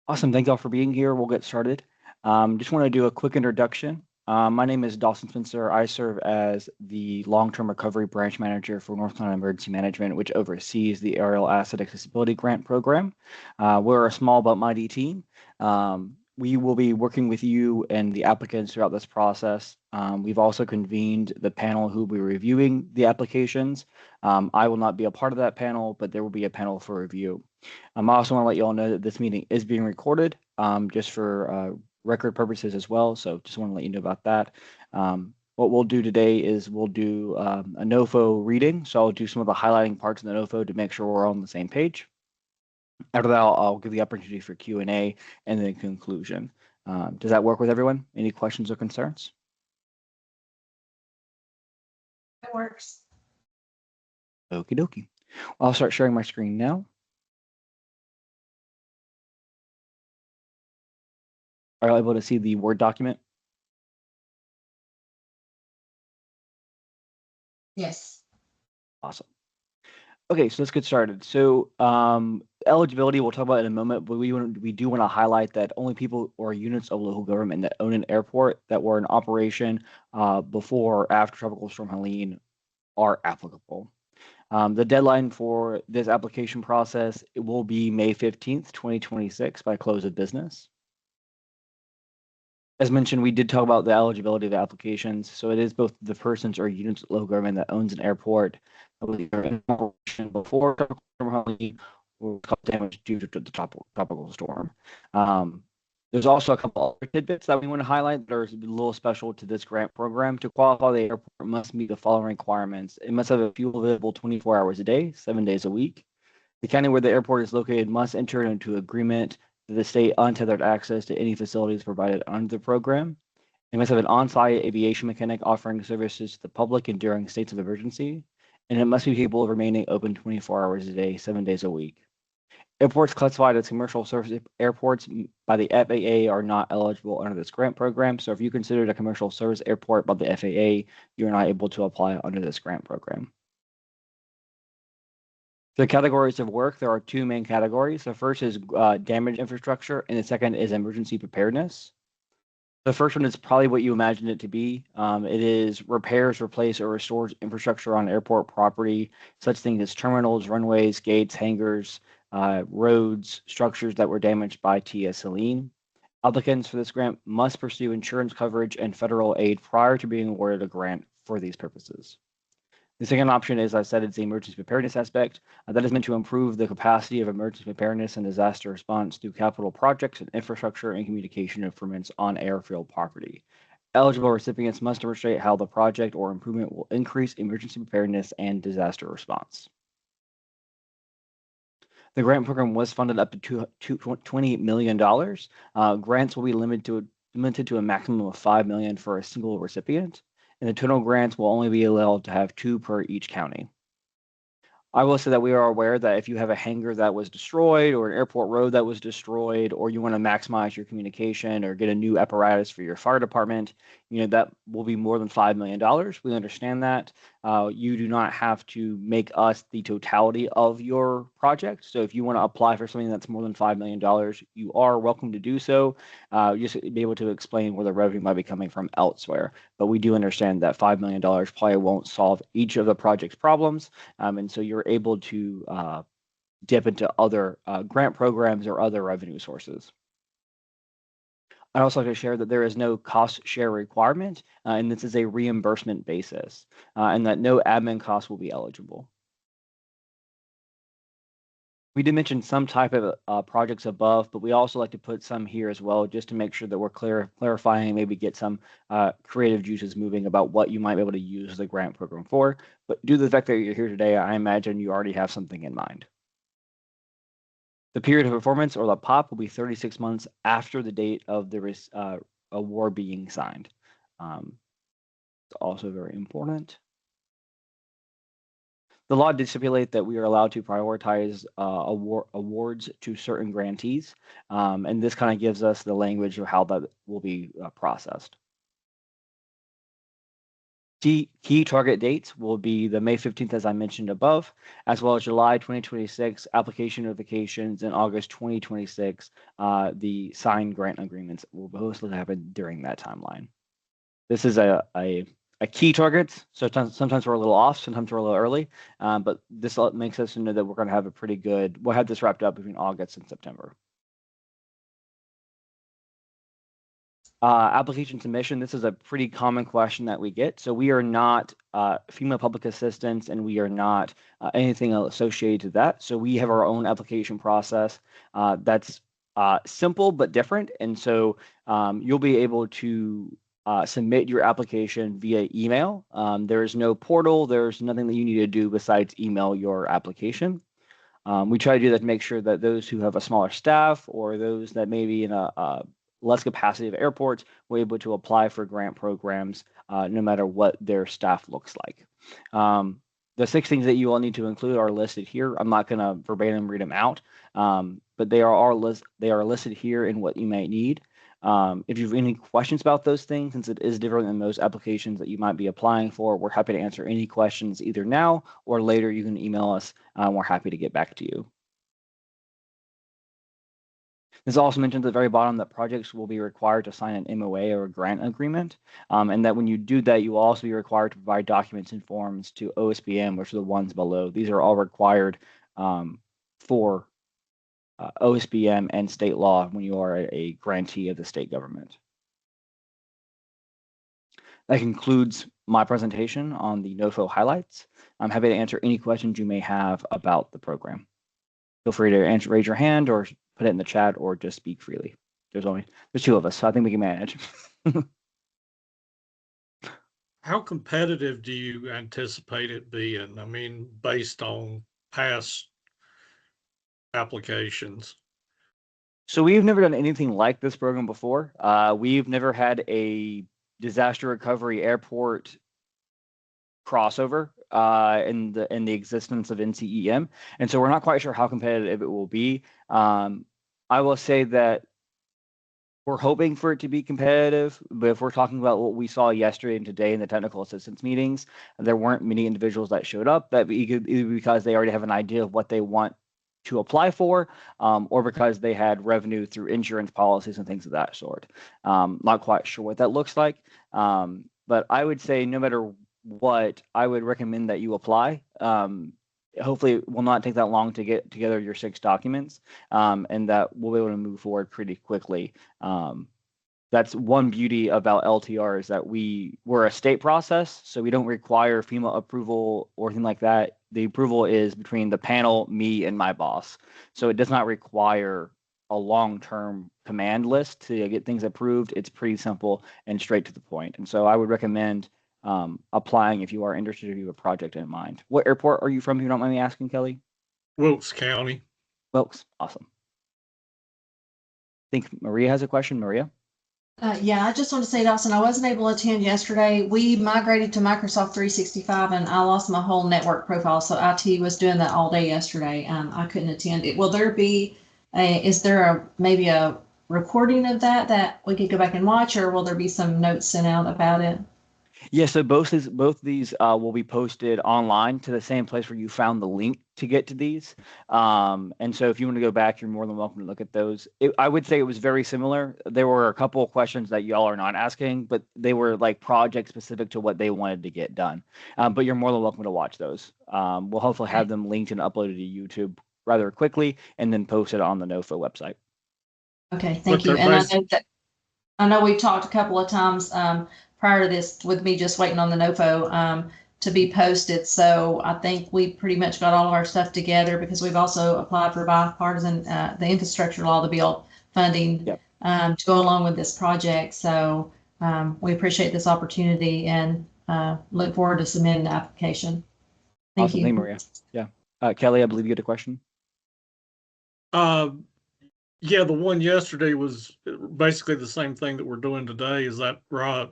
Awesome. Thank y'all for being here. We'll get started. Just want to do a quick introduction. My name is Dawson Spencer. I serve as the long-term recovery branch manager for North Carolina Emergency Management, which oversees the Aerial Asset Accessibility Grant Program. We're a small but mighty team. We will be working with you and the applicants throughout this process. We've also convened the panel who will be reviewing the applications. I will not be a part of that panel, but there will be a panel for review. I also want to let you all know that this meeting is being recorded just for record purposes as well. So just want to let you know about that. What we'll do today is we'll do a NOFO reading. So I'll do some of the highlighting parts of the NOFO to make sure we're all on the same page. After that, I'll give the opportunity for Q&A and then conclusion. Does that work with everyone? Any questions or concerns? It works. Okie dokie. Well, I'll start sharing my screen now. Are you able to see the Word document? Yes. Awesome. Okay, so let's get started. So eligibility, we'll talk about in a moment, but we do want to highlight that only people or units of local government that own an airport that were in operation before or after Tropical Storm Helene are applicable. The deadline for this application process, it will be May 15th, 2026 by close of business. As mentioned, we did talk about the eligibility of the applications. So it is both the persons or units of local government that owns an airport that was either in operation before Tropical Storm Helene or caused damage due to the tropical storm. There's also a couple other tidbits that we want to highlight that are a little special to this grant program. To qualify, the airport must meet the following requirements. It must have a fuel available 24 hours a day, 7 days a week. The county where the airport is located must enter into agreement that the state untethered access to any facilities provided under the program. It must have an on-site aviation mechanic offering services to the public and during states of emergency. And it must be capable of remaining open 24 hours a day, 7 days a week. Airports classified as commercial service airports by the FAA are not eligible under this grant program. So if you considered a commercial service airport by the FAA, you're not able to apply under this grant program. The categories of work, there are two main categories. The first is damaged infrastructure, and the second is emergency preparedness. The first one is probably what you imagined it to be. It is repairs, replace, or restores infrastructure on airport property, such things as terminals, runways, gates, hangars, roads, structures that were damaged by TS Helene. Applicants for this grant must pursue insurance coverage and federal aid prior to being awarded a grant for these purposes. The second option is, I said, it's the emergency preparedness aspect. That is meant to improve the capacity of emergency preparedness and disaster response through capital projects and infrastructure and communication improvements on airfield property. Eligible recipients must demonstrate how the project or improvement will increase emergency preparedness and disaster response. The grant program was funded up to $28 million. Grants will be limited to a maximum of $5 million for a single recipient, and the total grants will only be allowed to have 2 per each county. I will say that we are aware that if you have a hangar that was destroyed or an airport road that was destroyed, or you want to maximize your communication or get a new apparatus for your fire department, that will be more than $5 million. We understand that. You do not have to make us the totality of your project. So if you want to apply for something that's more than $5 million, you are welcome to do so. Just be able to explain where the revenue might be coming from elsewhere. But we do understand that $5 million probably won't solve each of the project's problems. And so you're able to dip into other grant programs or other revenue sources. I'd also like to share that there is no cost share requirement, and this is a reimbursement basis, and that no admin costs will be eligible. We did mention some type of projects above, but we also like to put some here as well, just to make sure that we're clarifying and maybe get some creative juices moving about what you might be able to use the grant program for. But due to the fact that you're here today, I imagine you already have something in mind. The period of performance, or the POP, will be 36 months after the date of the award being signed. It's also very important. The law did stipulate that we are allowed to prioritize awards to certain grantees, and this kind of gives us the language of how that will be processed. Key target dates will be the May 15th, as I mentioned above, as well as July 2026 application notifications and August 2026, the signed grant agreements will mostly happen during that timeline. This is a key target. So sometimes we're a little off, sometimes we're a little early, but this makes us know that we're going to have a pretty good, we'll have this wrapped up between August and September. Application submission, this is a pretty common question that we get. So we are not FEMA public assistance, and we are not anything associated to that. So we have our own application process that's simple but different. And so you'll be able to submit your application via email. There is no portal. There's nothing that you need to do besides email your application. We try to do that to make sure that those who have a smaller staff or those that may be in a less capacity of airports were able to apply for grant programs no matter what their staff looks like. The 6 things that you all need to include are listed here. I'm not going to verbatim read them out, but they are listed here in what you might need. If you have any questions about those things, since it is different than most applications that you might be applying for, we're happy to answer any questions either now or later. You can email us. We're happy to get back to you. This also mentioned at the very bottom that projects will be required to sign an MOA or a grant agreement, and that when you do that, you will also be required to provide documents and forms to OSBM, which are the ones below. These are all required for OSBM and state law when you are a grantee of the state government. That concludes my presentation on the NOFO highlights. I'm happy to answer any questions you may have about the program. Feel free to raise your hand or put it in the chat or just speak freely. There's 2 of us, so I think we can manage. How competitive do you anticipate it being? I mean, based on past applications. So we've never done anything like this program before. We've never had a disaster recovery airport crossover in the existence of NCEM, and so we're not quite sure how competitive it will be. I will say that we're hoping for it to be competitive, but if we're talking about what we saw yesterday and today in the technical assistance meetings, there weren't many individuals that showed up, that either because they already have an idea of what they want to apply for, or because they had revenue through insurance policies and things of that sort. Not quite sure what that looks like, but I would say no matter what, I would recommend that you apply. Hopefully it will not take that long to get together your 6 documents, and that we'll be able to move forward pretty quickly. That's one beauty about LTR, is that we're a state process, so we don't require FEMA approval or anything like that. The approval is between the panel, me, and my boss. So it does not require a long-term command list to get things approved. It's pretty simple and straight to the point. And so I would recommend applying if you are interested, if you have a project in mind. What airport are you from, if you don't mind me asking, Kelly? Wilkes County. Wilkes, awesome. I think Maria has a question. Maria? Yeah, I just want to say, Dawson, I wasn't able to attend yesterday. We migrated to Microsoft 365 and I lost my whole network profile. So IT was doing that all day yesterday. I couldn't attend it. Will there be maybe a recording of that we could go back and watch, or will there be some notes sent out about it? Yeah, so both these will be posted online to the same place where you found the link to get to these. And so if you want to go back, you're more than welcome to look at those. I would say it was very similar. There were a couple of questions that y'all are not asking, but they were like project specific to what they wanted to get done. But you're more than welcome to watch those. We'll hopefully have them linked and uploaded to YouTube rather quickly and then posted on the NOFO website. Okay, thank you. And I know we've talked a couple of times prior to this with me just waiting on the NOFO to be posted. So I think we pretty much got all of our stuff together, because we've also applied for bipartisan, the infrastructure law, the bill funding to go along with this project. So we appreciate this opportunity and look forward to submitting the application. Thank you. Thank you, Maria. Yeah. Kelly, I believe you had a question. Yeah, the one yesterday was basically the same thing that we're doing today. Is that right?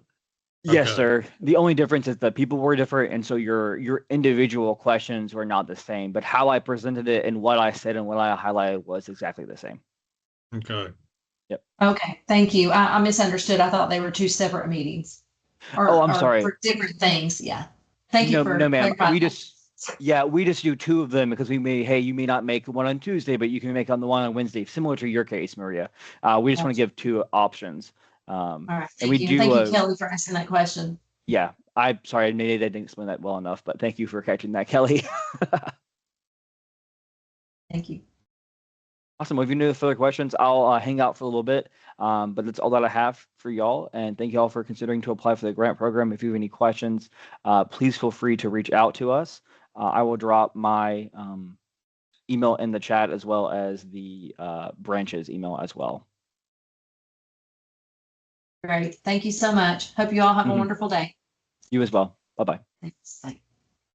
Yes, okay, sir. The only difference is that people were different, and so your individual questions were not the same, but how I presented it and what I said and what I highlighted was exactly the same. Okay. Yep. Okay, thank you. I misunderstood. I thought they were 2 separate meetings. Oh, I'm sorry. for different things. Yeah. Thank you for No, ma'am. clarifying. We just do two of them because you may not make one on Tuesday, but you can make on the one on Wednesday, similar to your case, Maria. We just want to give two options. All right. And we do. Thank you, Kelly, for asking that question. Yeah, I'm sorry. Maybe I didn't explain that well enough, but thank you for catching that, Kelly. Thank you. Awesome. Well, if you have any further questions, I'll hang out for a little bit. But that's all that I have for y'all. And thank you all for considering to apply for the grant program. If you have any questions, please feel free to reach out to us. I will drop my email in the chat as well as the branch's email as well. Great. Thank you so much. Hope you all have a wonderful day. You as well. Bye-bye. Thanks. Bye.